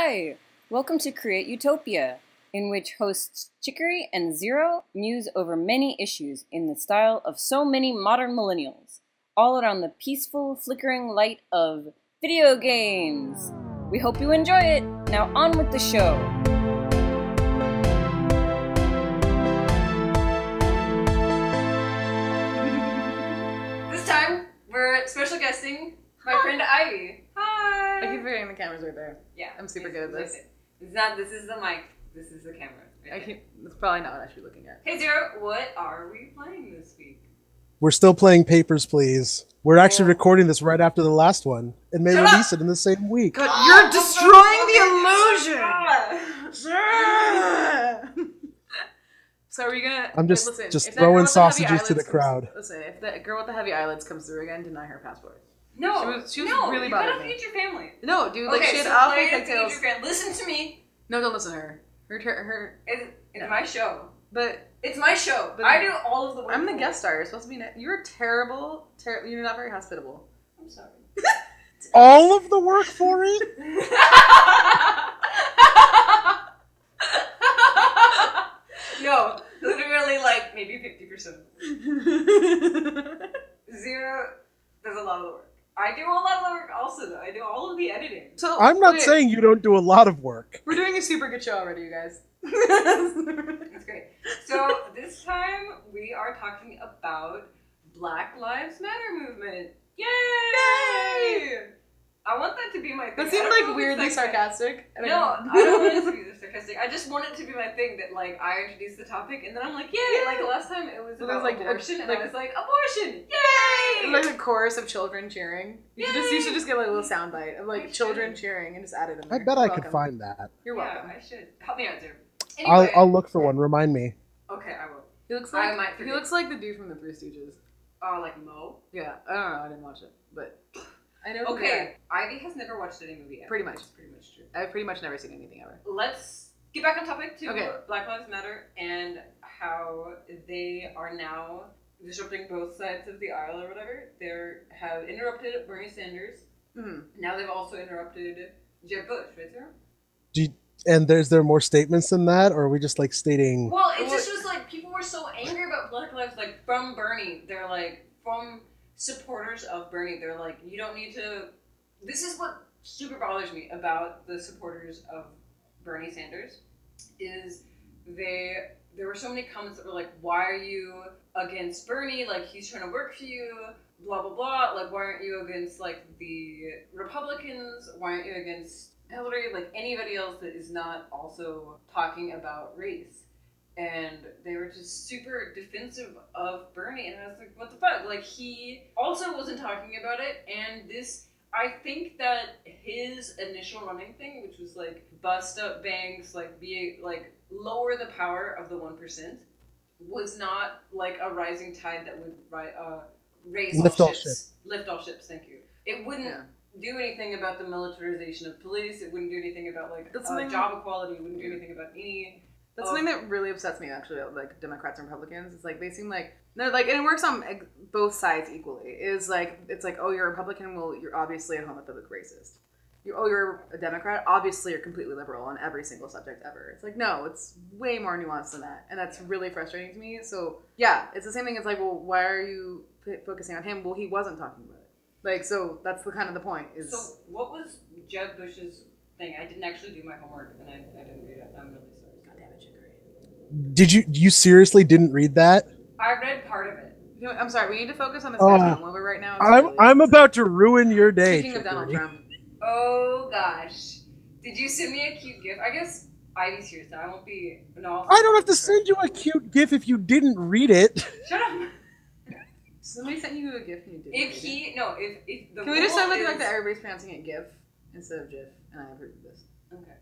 Hi! Welcome to Create Utopia, in which hosts Chicory and Zero muse over many issues in the style of so many modern millennials, all around the peaceful, flickering light of video games. We hope you enjoy it. Now on with the show. This time, we're special guesting my friend Ivy. Hi! I keep forgetting the camera's right there. Yeah. I'm super good at this. This is the mic. This is the camera. That's probably not what I should be looking at. Hey Zero, what are we playing this week? We're still playing Papers, Please. We're actually recording this right after the last one and may release it in the same week. God, you're destroying the illusion! So are we gonna... I'm just, listen, just throwing sausages to the crowd. Listen, if the girl with the heavy eyelids comes through again, deny her passport. No, she was really you bothering gotta me. feed your family. No, dude, like Okay, she had so awful play to feed pigtails. your family. Listen to me. No, don't listen to her. Her. It's my show. But it's my show. But I do all of the work. I'm the guest star. You're supposed to be... You're terrible. You're not very hospitable. I'm sorry. All of the work for it? No, literally like maybe 50%. Zero does a lot of the work. I do a lot of the work also though. I do all of the editing. So I'm not saying you don't do a lot of work. We're doing a super good show already, you guys. That's great. So this time we are talking about Black Lives Matter movement. Yay! I want that to be my thing. That seemed like weirdly sarcastic. No, I don't want it to be sarcastic. I just want it to be my thing that like I introduce the topic and then I'm like, yay! Like the last time it was about abortion and I was like, abortion! Yay! Like a chorus of children cheering. You should just get like a little soundbite of like children cheering and just add it in there. I bet I could find that. You're welcome. Yeah, I should. Help me out, Zero. Anyway. I'll look for one. Remind me. Okay, I will. He looks like the dude from the Three Stooges. Oh, like Mo? Yeah, I don't know. I didn't watch it, but I know. Okay, Ivy has never watched any movie ever. Pretty much. Pretty much true. I've pretty much never seen anything ever. Let's get back on topic to Black Lives Matter and how they are now disrupting both sides of the aisle or whatever. They have interrupted Bernie Sanders. Mm-hmm. Now they've also interrupted Jeb Bush, right, Sarah? And is there more statements than that, or are we just like stating? Well, it just was like people were so angry about Black Lives, like from Bernie. They're like from supporters of Bernie. They're like, you don't need to. This is what super bothers me about the supporters of Bernie Sanders, is there were so many comments that were like, why are you against Bernie? Like he's trying to work for you. Blah blah blah. Like why aren't you against like the Republicans? Why aren't you against Hillary, like anybody else that is not also talking about race? And they were just super defensive of Bernie, and I was like, what the fuck? Like, he also wasn't talking about it, and I think that his initial running thing, which was like, bust up banks, like, lower the power of the 1%, was not like a rising tide that would raise Lift all ships. ships. Lift all ships, thank you. It wouldn't do anything about the militarization of police. It wouldn't do anything about like job equality. It wouldn't do anything about any. That's something that really upsets me actually about like Democrats and Republicans. It's like they seem like they're like, and it works on both sides equally. It's like oh, you're a Republican, well you're obviously a homophobic racist. You're a Democrat, obviously you're completely liberal on every single subject ever. It's like no, it's way more nuanced than that, and that's really frustrating to me. So yeah, it's the same thing. It's like, well, why are you focusing on him? Well, he wasn't talking about it. Like, so that's the kind of the point. Is so what was Jeb Bush's thing? I didn't actually do my homework, and I didn't read it. I'm really sorry. God damn it, Chicory. Did you seriously didn't read that? I read part of it. I'm sorry. We need to focus on this guy's movie right now. I'm about to ruin your day. Speaking of Donald Trump. Oh gosh, did you send me a cute gift? I guess Ivy's here, so I won't be. No. I don't have to send you a cute GIF if you didn't read it. Shut up. Somebody sent you a GIF and you didn't. If the can we just start with the fact that everybody's pronouncing it GIF instead of GIF, and I approve of this. Okay.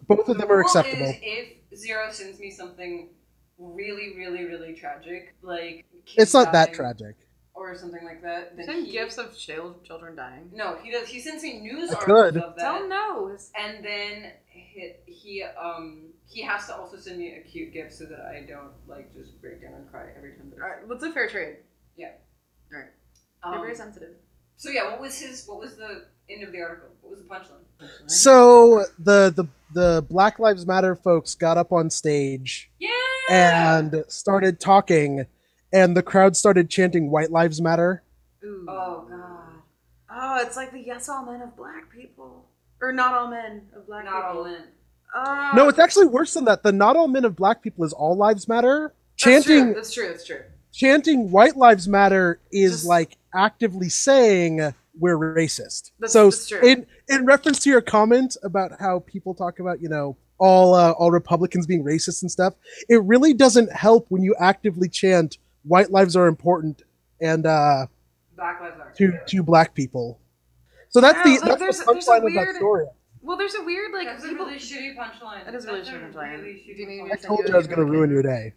Both of them are acceptable. Is if Zero sends me something really, really, really tragic, like it's not that tragic, or something like that, then send gifs of children dying. No, he does. He sends me news articles of that. Tell him no. And then he has to also send me a cute gift so that I don't like just break down and cry every time. All right, what's a fair trade? Yeah. All right. You're very sensitive. So yeah, what was the End of the article. What was the punchline? So the Black Lives Matter folks got up on stage Yeah. and started talking, and the crowd started chanting "White Lives Matter." Ooh. Oh God. Oh, it's like the yes all men of black people. Or not all men of black Not people. all in. No, it's actually worse than that. The "Not all men of black people" is "All lives matter." That's true. Chanting "White Lives Matter" is Just- like actively saying we're racist. That's true. In reference to your comment about how people talk about, all Republicans being racist and stuff, it really doesn't help when you actively chant "White lives are important" and Black lives are. to black people. So that's Wow, like, the there's a punchline of weird- that story. Well, there's a weird like That's a people. really shitty punchline. That is really That's a shitty punchline. really Do you shitty need me I to punchline. told you I was going to ruin your day.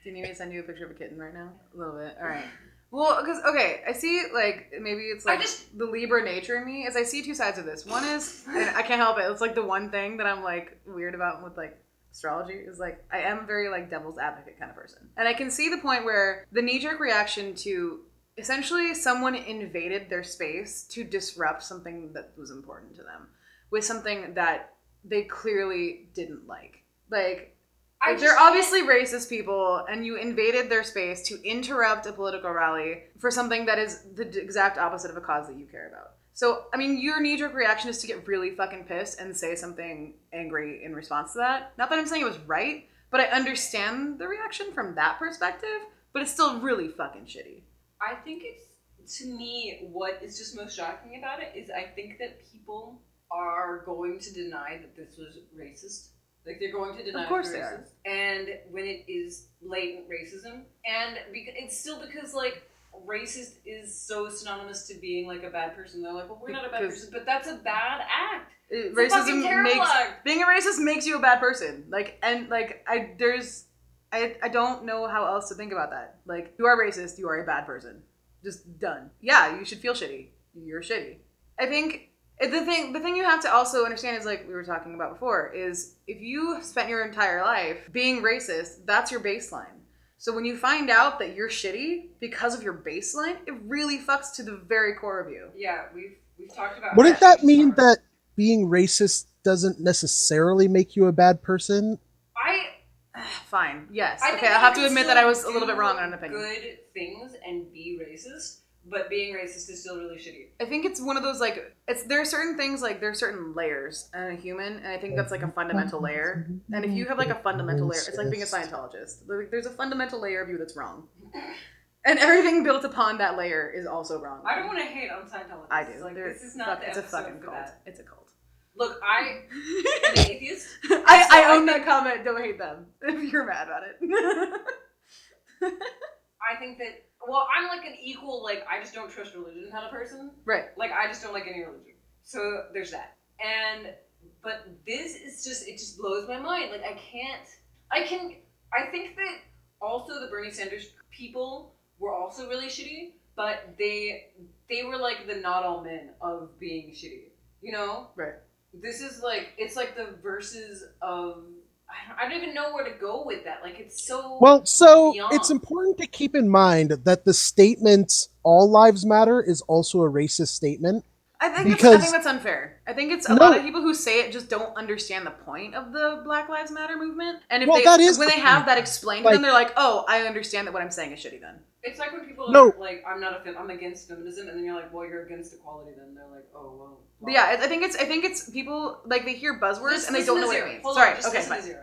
Do you need me to send you a picture of a kitten right now? A little bit. All right. Well, because I see like maybe it's like the Libra nature in me is I see two sides of this. One is and I can't help it. It's like the one thing that I'm like weird about with like astrology is like I am very like devil's advocate kind of person, and I can see the point where the knee-jerk reaction to essentially someone invaded their space to disrupt something that was important to them with something that they clearly didn't like. Like. They're obviously racist people, and you invaded their space to interrupt a political rally for something that is the exact opposite of a cause that you care about. So, I mean, your knee-jerk reaction is to get really fucking pissed and say something angry in response to that. Not that I'm saying it was right, but I understand the reaction from that perspective, but it's still really fucking shitty. I think it's, to me, what is just most shocking about it is I think that people are going to deny that this was racist. Like, they're going to deny Of course it's they racist. are. And when it is blatant racism, and it's still because, like, racist is so synonymous to being, like, a bad person. They're like, well, we're not a bad person, but that's a bad act. It's a fucking terrible act. Being a racist makes you a bad person. Like, and, like, I don't know how else to think about that. Like, you are racist, you are a bad person. Just done. Yeah, you should feel shitty. You're shitty. I think the thing you have to also understand is, like we were talking about before, is if you spent your entire life being racist, that's your baseline. So when you find out that you're shitty because of your baseline, it really fucks to the very core of you. Yeah, we've talked about. Wouldn't that mean that being racist doesn't necessarily make you a bad person? Fine. Yes. I Okay. I'll have to admit that I was a little bit wrong on an opinion. Good things and be racist, but being racist is still really shitty. I think it's one of those like there are certain things like there are certain layers in a human, and I think that's like a fundamental layer. And if you have like a fundamental layer, it's like being a Scientologist. There's a fundamental layer of you that's wrong, and everything built upon that layer is also wrong. I don't want to hate on Scientology. I do. Like, this is not it's a fucking cult. That. It's a cult. Look, I'm an atheist. I own that comment. Don't hate them if you're mad about it. I think that, well, I'm like an equal, like, I just don't trust religion kind of person. Right. Like, I just don't like any religion. So there's that. But this is just, it just blows my mind. Like, I think that also the Bernie Sanders people were also really shitty, but they were like the not all men of being shitty. You know? Right. This is like, it's like the verses of, I don't even know where to go with that. Like, it's so beyond. It's important to keep in mind that the statement "all lives matter" is also a racist statement. I think that's unfair. I think it's a lot of people who say it just don't understand the point of the Black Lives Matter movement. And if when they have that explained to them, they're like, "Oh, I understand that what I'm saying is shitty." Then it's like when people are like, I'm against feminism," and then you're like, "Well, you're against equality." Then they're like, "Oh, well." Yeah, I think it's people like they hear buzzwords and they don't know what it means. Sorry, okay, fine.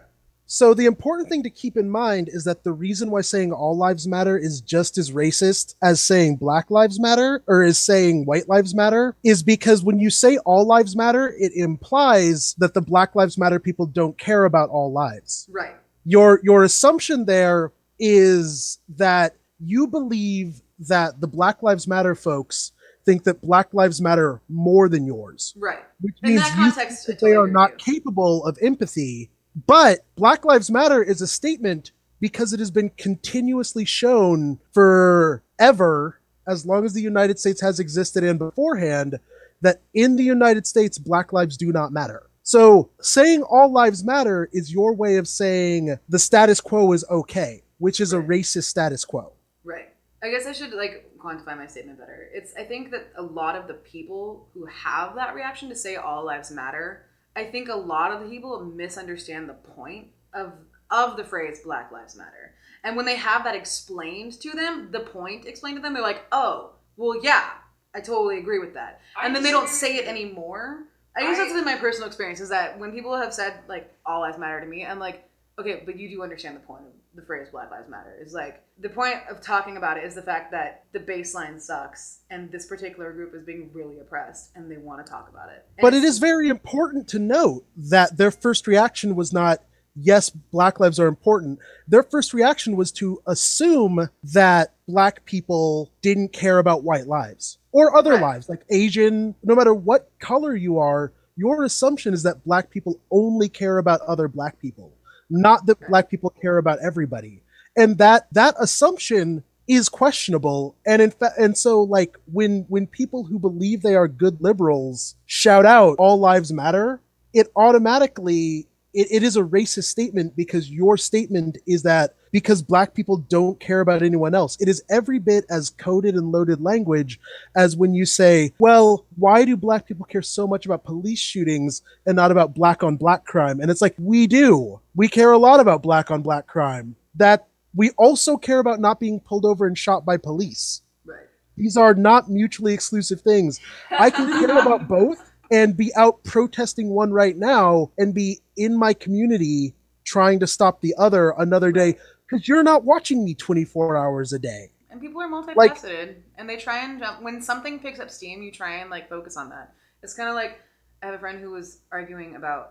So the important thing to keep in mind is that the reason why saying all lives matter is just as racist as saying Black Lives Matter or as saying White Lives Matter is because when you say all lives matter, it implies that the Black Lives Matter people don't care about all lives. Right. Your assumption there is that you believe that the Black Lives Matter folks think that Black Lives matter more than yours. Right. Which means you think that they are not capable of empathy. But Black Lives Matter is a statement because it has been continuously shown forever, as long as the United States has existed and beforehand, that in the United States, Black lives do not matter. So saying all lives matter is your way of saying the status quo is okay, which is a racist status quo. Right. I guess I should like quantify my statement better. I think that a lot of the people who have that reaction to say all lives matter, I think a lot of the people misunderstand the point of the phrase Black Lives Matter. And when they have that explained to them, the point explained to them, they're like, oh, well, yeah, I totally agree with that. And then they don't say it anymore. I guess that's been my personal experience, is that when people have said, like, all lives matter to me, I'm like, okay, but you do understand the point of the phrase Black Lives Matter. Is like, the point of talking about it is the fact that the baseline sucks and this particular group is being really oppressed and they want to talk about it. And but it is very important to note that their first reaction was not, yes, Black lives are important. Their first reaction was to assume that Black people didn't care about white lives or other lives, like Asian, no matter what color you are, your assumption is that Black people only care about other Black people, not that Black people care about everybody. And that assumption is questionable. And in fact, and so like when people who believe they are good liberals shout out all lives matter, it automatically it is a racist statement, because your statement is that because Black people don't care about anyone else. It is every bit as coded and loaded language as when you say, well, why do Black people care so much about police shootings and not about Black on Black crime? And it's like, we do. We care a lot about Black on Black crime. That we also care about not being pulled over and shot by police. Right. These are not mutually exclusive things. I can care about both and be out protesting one right now and be in my community trying to stop the other another day, because you're not watching me 24 hours a day. And people are multifaceted, and they try and jump. When something picks up steam, you try and like focus on that. It's kind of like, I have a friend who was arguing about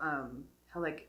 how like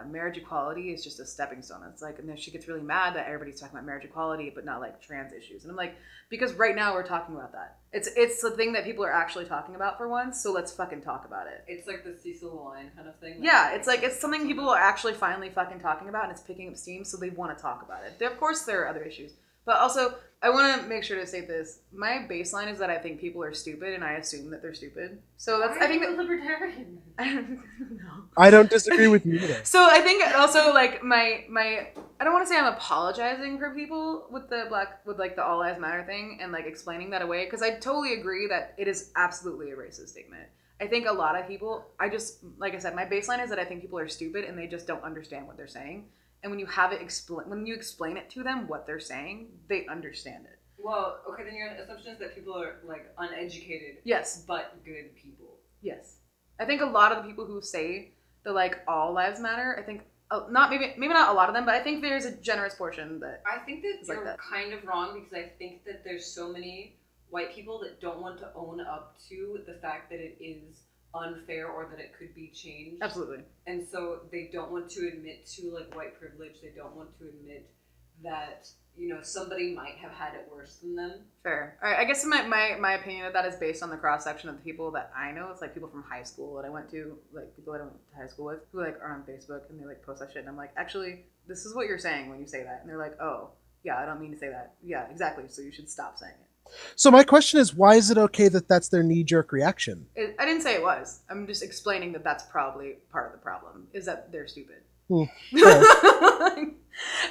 marriage equality is just a stepping stone. It's like, and then she gets really mad that everybody's talking about marriage equality, but not like trans issues. And I'm like, because right now we're talking about that. It's the thing that people are actually talking about for once. So let's fucking talk about it. It's like the Cecil line kind of thing. Yeah, it's like it's something people are actually finally fucking talking about, and it's picking up steam. So they want to talk about it. Of course, there are other issues, but also I want to make sure to state this. My baseline is that I think people are stupid, and I assume that they're stupid. So that's I think that libertarian. I don't know. I don't disagree with you either. So I think also like my I don't want to say I'm apologizing for people with like the all lives matter thing and like explaining that away, because I totally agree that it is absolutely a racist statement. I think a lot of people, like I said, my baseline is that I think people are stupid and they just don't understand what they're saying. And when you have it when you explain it to them what they're saying, they understand it. Well, okay, then your assumption is that people are like uneducated. Yes. But good people. Yes. I think a lot of the people who say that like all lives matter, I think not maybe not a lot of them, but I think there's a generous portion that I think that you're like that. kind of wrong, because I think that there's so many white people that don't want to own up to the fact that it is unfair or that it could be changed. Absolutely. And so they don't want to admit to like white privilege. They don't want to admit that, you know, somebody might have had it worse than them. Fair. All right, I guess my opinion of that is based on the cross section of the people that I know. It's like people from high school that I went to, like people I went to high school with, who like are on Facebook and they like post that shit, and I'm like, actually, this is what you're saying when you say that, and they're like, oh, yeah, I don't mean to say that. Yeah, exactly. So you should stop saying it. So my question is, why is it okay that that's their knee-jerk reaction? I didn't say it was. I'm just explaining that that's probably part of the problem, is that they're stupid.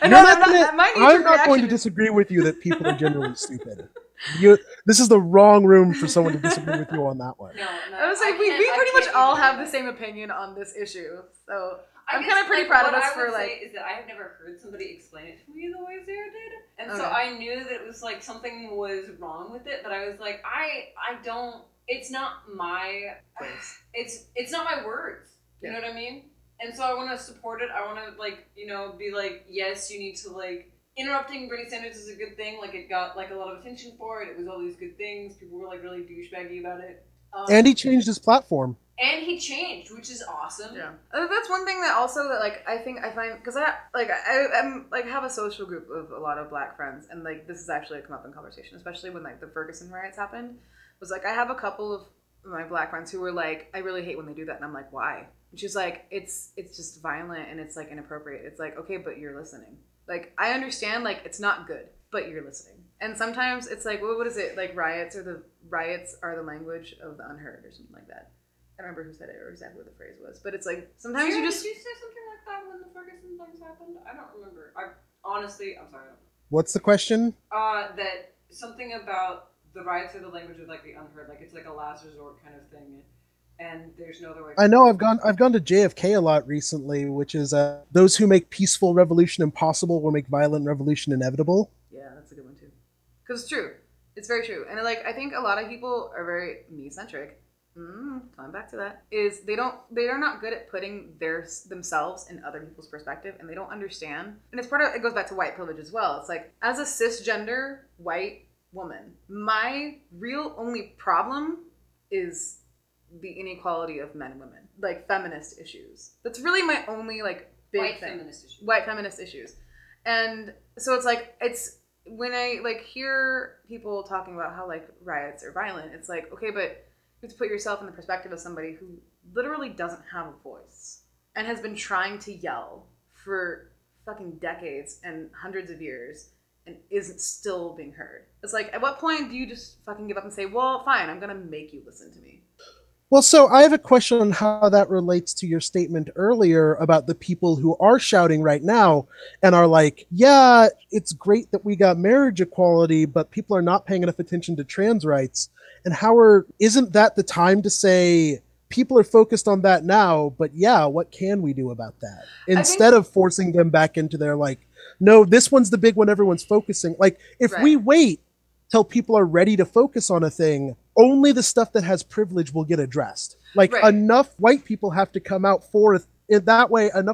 I'm not going to disagree with you that people are generally stupid. This is the wrong room for someone to disagree with you on that one. No, I was like, we pretty much all have the same opinion on this issue. So I'm kind of pretty proud of us for like. Is that I have never heard somebody explain it to me the way Sarah did, and Okay. so I knew that it was like something was wrong with it, but I was like, I don't. It's not my. It's not my words. You know what I mean? And so I want to support it. I want to like, you know, be like, yes, you need to like. Interrupting Bernie Sanders is a good thing. Like, it got like a lot of attention for it. It was all these good things. People were like really douchebaggy about it. And he changed his platform. And he changed, which is awesome. Yeah, that's one thing that also that like I find, because I'm like have a social group of a lot of Black friends, and like this has actually come up in conversation, especially when like the Ferguson riots happened. Was like I have a couple of my Black friends who were like, I really hate when they do that, and I'm like, why? And she's like, it's just violent and it's like inappropriate. It's like, okay, but you're listening. Like, I understand, like, it's not good, but you're listening. And sometimes it's like, what is it? Like, riots are the language of the unheard or something like that. I don't remember who said it or exactly what the phrase was. But it's like, sometimes Sarah, you just... Did you say something like that when the Ferguson things happened? I don't remember. I'm sorry. What's the question? That something about the riots are the language of like the unheard. Like it's like a last resort kind of thing, and there's no other way. I know I've gone to JFK a lot recently, which is those who make peaceful revolution impossible will make violent revolution inevitable. Yeah, that's a good one too. Because it's true. It's very true. And like I think a lot of people are very me-centric. Coming back to that, is they are not good at putting themselves in other people's perspective, and they don't understand. And it's it goes back to white privilege as well. It's like, as a cisgender white woman, my real only problem is the inequality of men and women, like feminist issues. That's really my only like big white thing. White feminist issues. And so it's like, it's when I like hear people talking about how like riots are violent, it's like, okay, but you have to put yourself in the perspective of somebody who literally doesn't have a voice and has been trying to yell for fucking decades and hundreds of years and isn't still being heard. It's like, at what point do you just fucking give up and say, well, fine, I'm gonna make you listen to me? Well, so I have a question on how that relates to your statement earlier about the people who are shouting right now and are like, yeah, it's great that we got marriage equality, but people are not paying enough attention to trans rights. And isn't that the time to say, people are focused on that now, but yeah, what can we do about that? Instead of forcing them back into their like, no, this one's the big one everyone's focusing. Like, if we wait till people are ready to focus on a thing, only the stuff that has privilege will get addressed. Like, enough white people have to come out for enough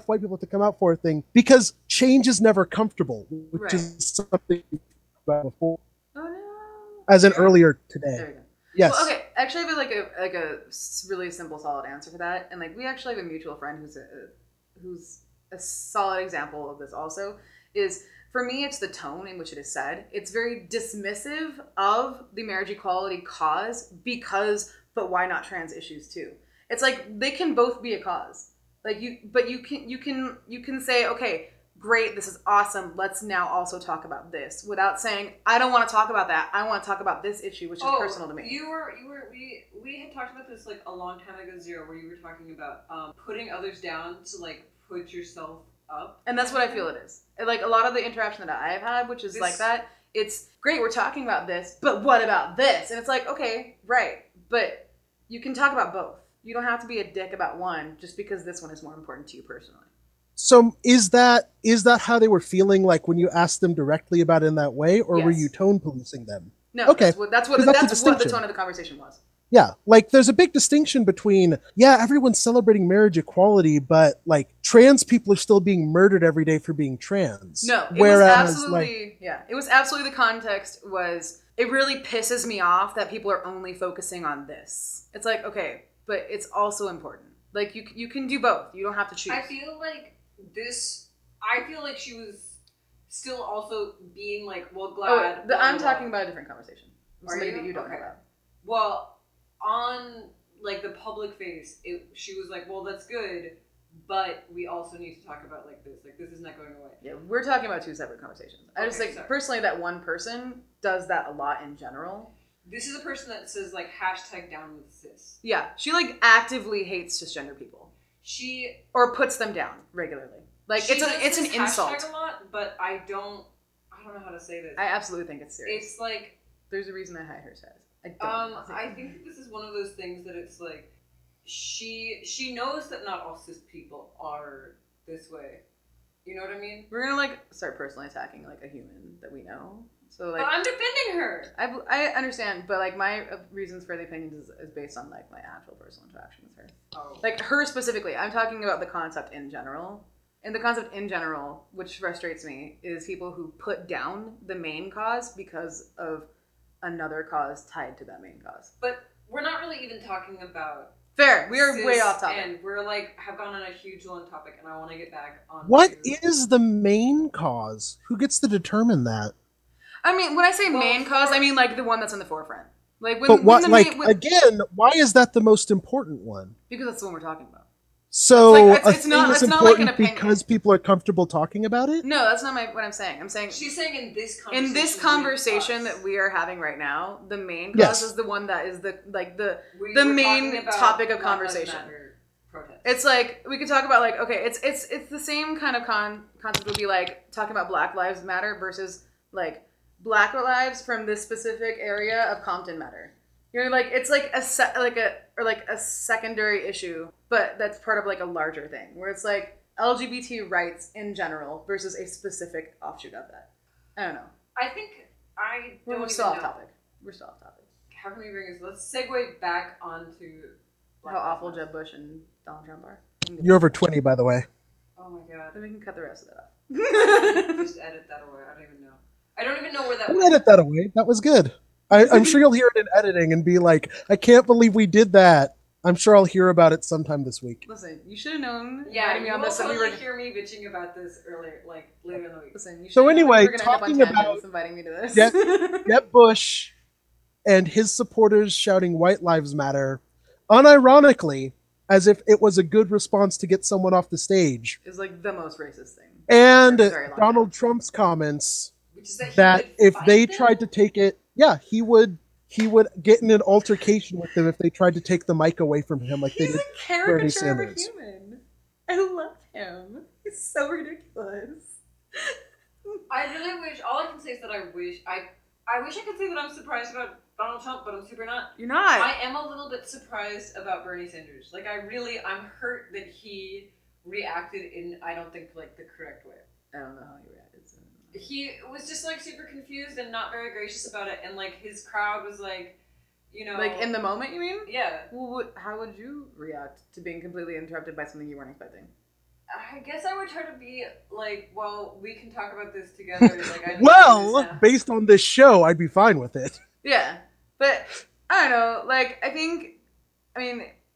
white people have to come out for a thing, because change is never comfortable, which is something about before. Oh no. As in earlier today. There we go. Yes. Well, okay. Actually, I have like a really simple, solid answer for that. And like, we actually have a mutual friend who's a solid example of this. Also, is for me, it's the tone in which it is said. It's very dismissive of the marriage equality cause but why not trans issues too? It's like they can both be a cause. Like you can say, okay, great, this is awesome. Let's now also talk about this, without saying, I don't want to talk about that. I want to talk about this issue, which is personal to me. We had talked about this like a long time ago, Zero, where you were talking about putting others down to like put yourself up. And that's what I feel it is. Like a lot of the interaction that I've had, which is like that, it's great, we're talking about this, but what about this? And it's like, okay, right, but you can talk about both. You don't have to be a dick about one just because this one is more important to you personally. So is that how they were feeling, like when you asked them directly about it in that way, or were you tone policing them? No, okay. That's what the tone of the conversation was. Yeah, like there's a big distinction between, everyone's celebrating marriage equality, but like trans people are still being murdered every day for being trans. No, it was absolutely the context was, it really pisses me off that people are only focusing on this. It's like, okay, but it's also important. Like you can do both. You don't have to choose. I feel like she was still also being like, well, glad. I'm talking about a different conversation. Somebody that you don't know about. Well, on like the public face, she was like, well, that's good, but we also need to talk about like this is not going away. Yeah, we're talking about two separate conversations. I just think personally that one person does that a lot in general. This is a person that says like #down with cis. Yeah, she like actively hates cisgender people. Or puts them down regularly. Like it's an insult. A lot, but I don't know how to say this. I absolutely think it's serious. It's like there's a reason I hide her says. I think that this is one of those things that it's like she knows that not all cis people are this way. You know what I mean? We're gonna like start personally attacking like a human that we know. So like, but I'm defending her. I understand, but like my reasons for the opinions is based on like my actual personal interaction with her. Oh. Like her specifically. I'm talking about the concept in general. And the concept in general, which frustrates me, is people who put down the main cause because of another cause tied to that main cause. But we're not really even talking about fair. We are way off topic. And we're like have gone on a huge long topic, and I want to get back on. What is the main cause? Who gets to determine that? I mean, when I say main cause, I mean like the one that's in the forefront. Like, again, why is that the most important one? Because that's the one we're talking about. So it's not like an opinion because people are comfortable talking about it? No, that's not what I'm saying. I'm saying she's saying in this conversation that we are having right now, the main cause is the one that is the main topic of conversation. It's like we could talk about like, okay, it's the same kind of concept would be like talking about Black Lives Matter versus like Black lives from this specific area of Compton matter. You know, like it's like a secondary issue, but that's part of like a larger thing where it's like LGBT rights in general versus a specific offshoot of that. I don't know. I think we're still off topic. We're still off topic. How can we bring this? Let's segue back onto how awful Jeb Bush and Donald Trump are. You're over 20, by the way. Oh my god. Then we can cut the rest of that off. Just edit that away. I don't even know. I don't even know where that Don't went. edit that away. That was good. I'm sure you'll hear it in editing and be like, I can't believe we did that. I'm sure I'll hear about it sometime this week. Listen, you should have known. Yeah, me you on will this totally hear me bitching about this earlier, like later in the week. Listen, you So should anyway, know we're gonna talking end up on about tangents inviting me to this. Jeb Bush and his supporters shouting "White Lives Matter," unironically, as if it was a good response to get someone off the stage, is like the most racist thing. and For a very long Donald time. Trump's comments Which is that, that if they them? tried to take it, he would get in an altercation with them if they tried to take the mic away from him, like He's they did. a caricature of a Sanders. human. I love him. He's so ridiculous. I really wish. All I can say is that I wish I could say that I'm surprised about Donald Trump, but I'm super not. You're not. I am a little bit surprised about Bernie Sanders. Like I'm hurt that he reacted in I don't think like the correct way. I don't know how he reacted. So. He was just like super confused and not very gracious about it, and like his crowd was like, you know, Like in the moment, you mean? yeah. Well, how would you react to being completely interrupted by something you weren't expecting? I guess I would try to be like, well, we can talk about this together. Like, I Well, based on this show, I'd be fine with it. Yeah, but I don't know. Like,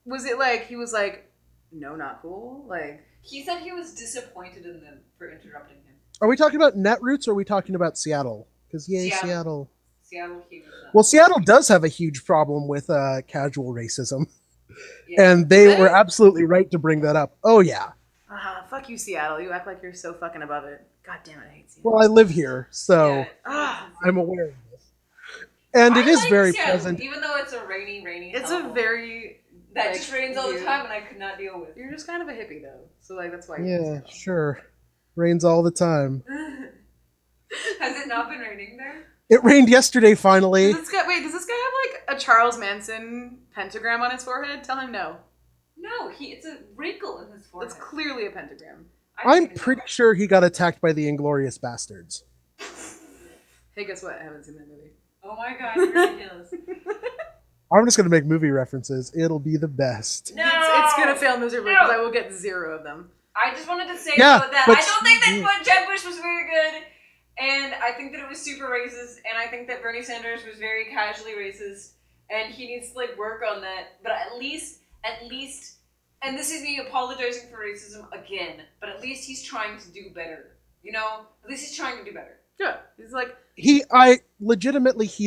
was it like he was like, no, not cool? Like, he said he was disappointed in them for interrupting him. Are we talking about Netroots or are we talking about Seattle? Because yay, Seattle. Seattle huge. Well, Seattle does have a huge problem with casual racism, Yeah. and they were absolutely right to bring that up. Oh yeah. fuck you, Seattle. You act like you're so fucking above it. God damn it, I hate Seattle. Well, I live here, so I'm aware of this. And it is like very Seattle, pleasant. even though it's a rainy. It's hellhole. a very that like, just rains all the time, and I could not deal with. You're just kind of a hippie, though, so like that's why. Yeah, sure. Rains all the time. Has it not been raining there? It rained yesterday, finally. Does this guy have like a Charles Manson pentagram on his forehead? Tell him no. No, it's a wrinkle in his forehead. It's clearly a pentagram. I'm pretty sure he got attacked by the Inglorious Bastards. Hey, guess what? I haven't seen that movie. Oh my god, you're ridiculous. I'm just going to make movie references. It'll be the best. No! It's going to fail miserably because I will get 0 of them. I just wanted to say Yeah, though, that but I don't think that Jeb Bush was very good, and I think that it was super racist, and I think that Bernie Sanders was very casually racist, and he needs to like work on that. But at least, and this is me apologizing for racism again, but at least he's trying to do better. You know, at least he's trying to do better. Yeah, he's like He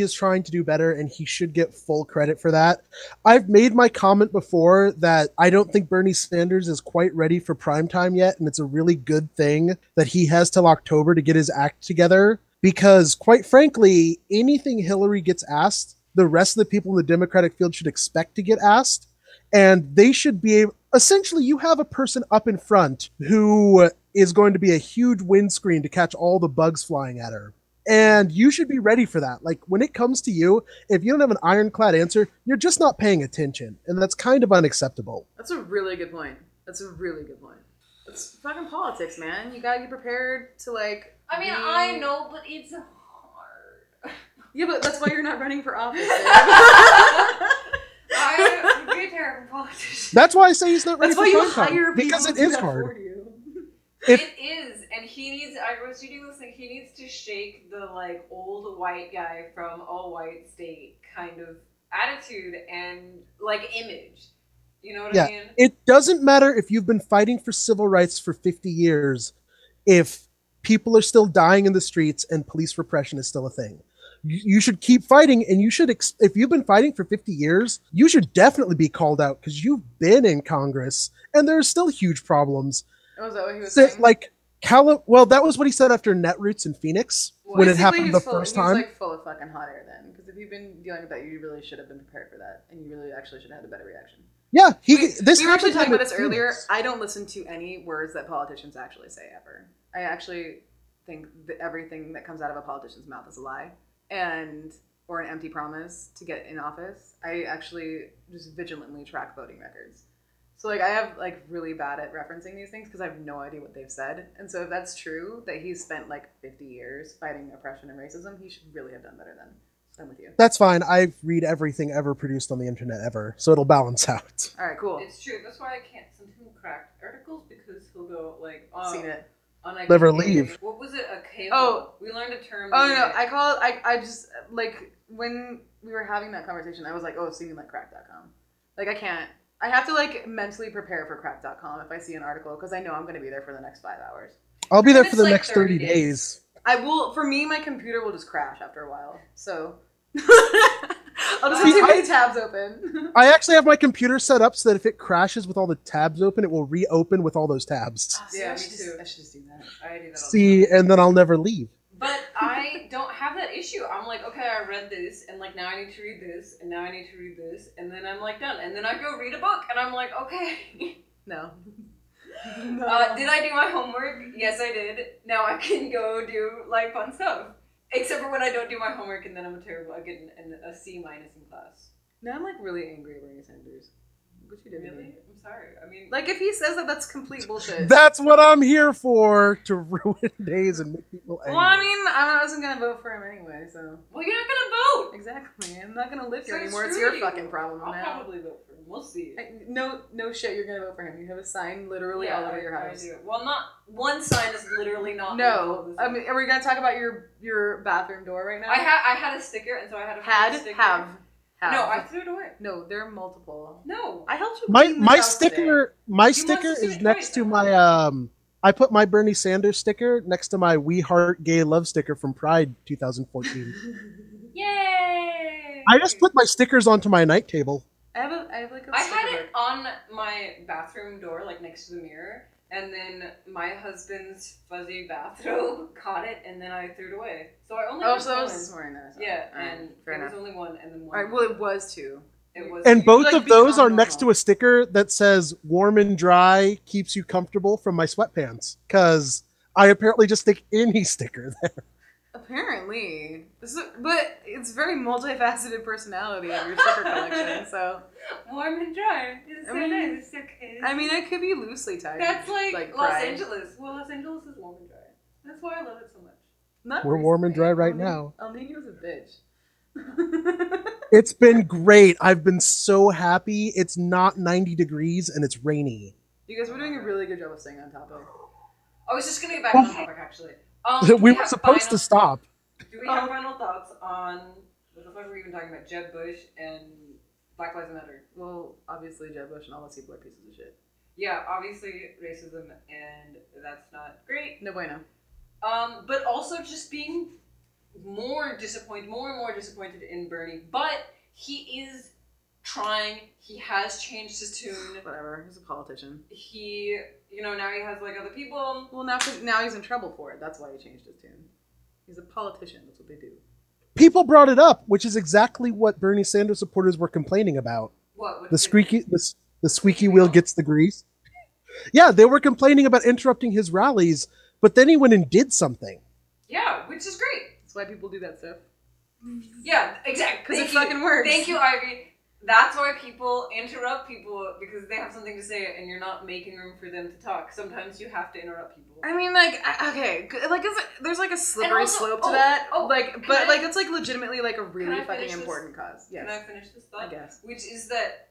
is trying to do better, and he should get full credit for that. I've made my comment before that I don't think Bernie Sanders is quite ready for primetime yet, and it's a really good thing that he has till October to get his act together, because quite frankly, anything Hillary gets asked, the rest of the people in the Democratic field should expect to get asked, and they should be able, essentially you have a person up in front who is going to be a huge windscreen to catch all the bugs flying at her. And you should be ready for that. Like, when it comes to you, if you don't have an ironclad answer, you're just not paying attention. And that's kind of unacceptable. that's a really good point. It's fucking politics, man. You gotta get prepared to like. I mean, I know, but it's hard. Yeah, but that's why you're not running for office. I would be a terrible politician. That's why I say he's not ready That's why for you primetime, hire people because it to is afford hard. you. If- It is, and he needs. I was reading this thing. He needs to shake the like old white guy from a white state kind of attitude and like image. You know what I mean? It doesn't matter if you've been fighting for civil rights for 50 years, if people are still dying in the streets and police repression is still a thing. You should keep fighting, and you should, if you've been fighting for 50 years, you should definitely be called out, because you've been in Congress, and there are still huge problems. Oh, is that what he was saying? Like, well, that was what he said after Netroots in Phoenix, when it happened the first time. He was like full of fucking hot air then, because if you've been dealing with that, you really should have been prepared for that, and you really actually should have had a better reaction. Yeah, We were actually talking about this earlier. earlier. I don't listen to any words that politicians actually say ever. I actually think that everything that comes out of a politician's mouth is a lie or an empty promise to get in office. I actually just vigilantly track voting records. So like I have like really bad at referencing these things because I have no idea what they've said. And so if that's true, that he's spent like 50 years fighting oppression and racism, he should really have done better then. So I'm with you. That's fine. I read everything ever produced on the internet ever, so it'll balance out. All right, cool. It's true. That's why I can't send him cracked articles because he'll go like, Seen it. Never leave. What was it? A cable? Oh. We learned a term. Oh no, I call it. I just like when we were having that conversation, I was like, oh, seeming like crack.com. Like I can't. I have to like mentally prepare for crack.com if I see an article because I know I'm going to be there for the next 5 hours. I'll be there for It's the like next 30 days. days. I will. For me, my computer will just crash after a while. So I'll just have too many tabs open. I actually have my computer set up so that if it crashes with all the tabs open, it will reopen with all those tabs. Yeah, me I should too. just do that. I do that all the See, time. and then I'll never leave. But I don't have that issue. I'm like, okay, I read this, and like now I need to read this, and now I need to read this, and then I'm like done. And then I go read a book, and I'm like, okay. No. Did I do my homework? Yes, I did. Now I can go do like fun stuff. Except for when I don't do my homework, and then I'm terrible. I get a C- in class. Now I'm like really angry at Bernie Sanders. What you did to Really? me? I'm sorry. I mean, Like if he says that, that's complete bullshit. That's what I'm here for, to ruin days and make people angry. Well, I mean, I wasn't gonna vote for him anyway, so well, you're not gonna vote. exactly. I'm not gonna live here So anymore. It's screw your you. fucking problem I'll now. probably vote for him. We'll see. No shit. You're gonna vote for him. You have a sign literally all over your house. I do. Well, not one sign is literally not. No, I mean, are we gonna talk about your bathroom door right now? I had a sticker, and so I had a sticker. have. No, I threw it away. No, there are multiple. No. I helped you. My clean this my house sticker to see is it next twice, to huh? my I put my Bernie Sanders sticker next to my We Heart Gay Love sticker from Pride 2014. today. Yay! I just put my stickers onto my night table. I have like a. I sticker had book. it on my bathroom door, like next to the mirror, and then my husband's fuzzy bathrobe caught it, and then I threw it away. So I only. Oh, had so that one. was this morning. Then, so. Yeah, All right, and fair there was enough. only one, and then one. All right, well, it was two. It was. And both like of those become are next to normal. a sticker that says "Warm and dry keeps you comfortable" from my sweatpants. Because I apparently just stick any sticker there. Apparently, but it's very multifaceted personality of your sticker collection. So warm and dry. It's I so mean- nice. Okay. I mean, it could be loosely tied. That's like Los pride. Angeles. Well, Los Angeles is warm and dry. That's why I love it so much. Not We're warm and dry recently. right now. El Nino's a bitch. It's been great. I've been so happy. It's not 90 degrees and it's rainy. You guys were doing a really good job of staying on topic. I was just gonna get back on topic actually. We were supposed to stop. Do we have final thoughts on what the fuck were we even talking about? Jeb Bush and Black Lives Matter. Well, obviously, Jeb Bush and all those people are pieces of shit. Yeah, obviously racism, and that's not great. No bueno. But also just being more and more disappointed in Bernie. But he is trying. He has changed his tune. Whatever. He's a politician. He, now he has like other people. Well, now he's in trouble for it. That's why he changed his tune. He's a politician. That's what they do. People brought it up, which is exactly what Bernie Sanders supporters were complaining about. What? The squeaky wheel gets the grease. Yeah, they were complaining about interrupting his rallies, but then he went and did something. Yeah, which is great. That's why people do that stuff. Yeah, exactly. Because it fucking works. Thank you, Ivy. That's why people interrupt people, because they have something to say and you're not making room for them to talk. Sometimes you have to interrupt people. I mean, okay, like, there's like a slippery also- slope to that. can I- It's like legitimately like a really I fucking finish this? important cause. Yes. Can I finish this thought? I guess. Which is that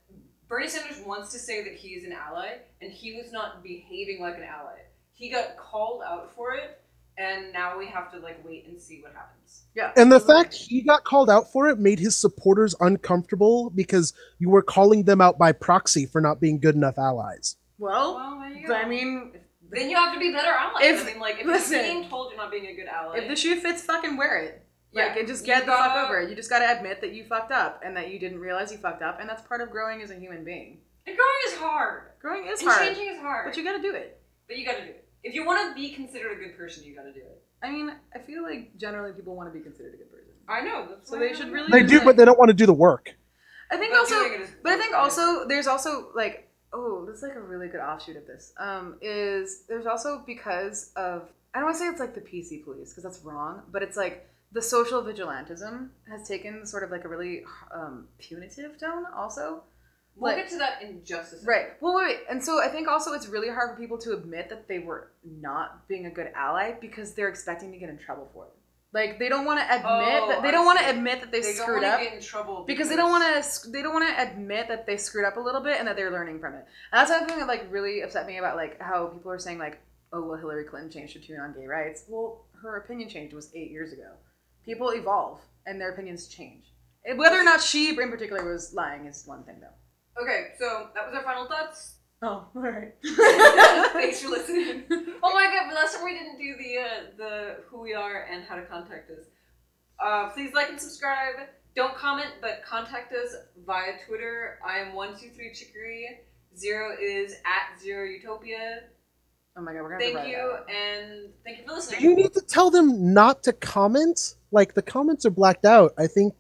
Bernie Sanders wants to say that he is an ally, and he was not behaving like an ally. He got called out for it, and now we have to wait and see what happens. Yeah. And the fact he got called out for it made his supporters uncomfortable because you were calling them out by proxy for not being good enough allies. Well, there you go. I mean, Then you have to be better allies. If listen, you're being told you're not being a good ally. if the shoe fits, fucking wear it. Yeah, and just get you the fuck gotta- over it. You just gotta admit that you fucked up and that you didn't realize you fucked up, and that's part of growing as a human being. And growing is hard. Growing is And hard, changing is hard. but you gotta do it. But you gotta do it. If you want to be considered a good person, you gotta do it. I mean, I feel like generally people want to be considered a good person. I know. That's So why they I should know. really They do, but they don't want to do the work. I think But also, doing it is but I think work, also there's also this is like a really good offshoot of this. Is there's also because of I don't want to say it's like the PC police because that's wrong, but it's like the social vigilantism has taken sort of like a really punitive tone also. We'll Like, get to that in just a second. right. Well, wait. And so I think also it's really hard for people to admit that they were not being a good ally because they're expecting to get in trouble for it. Like they don't want to admit that they don't want to admit that they screwed up get in trouble because they don't want to admit that they screwed up a little bit and that they're learning from it. And that's something that like really upset me about like how people are saying like, oh well, Hillary Clinton changed her tune on gay rights. Well, her opinion changed was 8 years ago. People evolve and their opinions change. Whether or not she in particular was lying is one thing though. Okay, so that was our final thoughts. Oh, all right. Thanks for listening. Oh my god, but last time we didn't do the who we are and how to contact us. Please like and subscribe. Don't comment, but contact us via Twitter. I am 123chicory. 0 is @0 Utopia. Oh my god, we're gonna Thank have to you, and thank you for listening. Do you need to tell them not to comment? Like the comments are blacked out. I think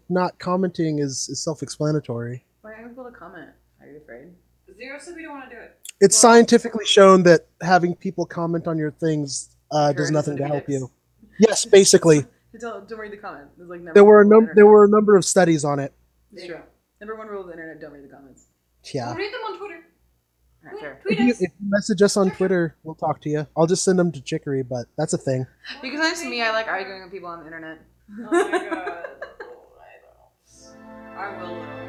not commenting is self-explanatory. Why aren't people to comment? Are you afraid? 0 said we don't want to do it. It's scientifically shown that having people comment on your things does nothing to help you. Yes, basically. Don't read the comment. There's like There were a number of studies on it. It's true. Number one rule of the internet: don't read the comments. Yeah. We'll read them on Twitter. All right, fair. Tweet If us. you message us on Twitter, we'll talk to you. I'll just send them to Chicory, but that's a thing. Because honestly, me, I like arguing with people on the internet. Oh my god. Oh, I don't. I will.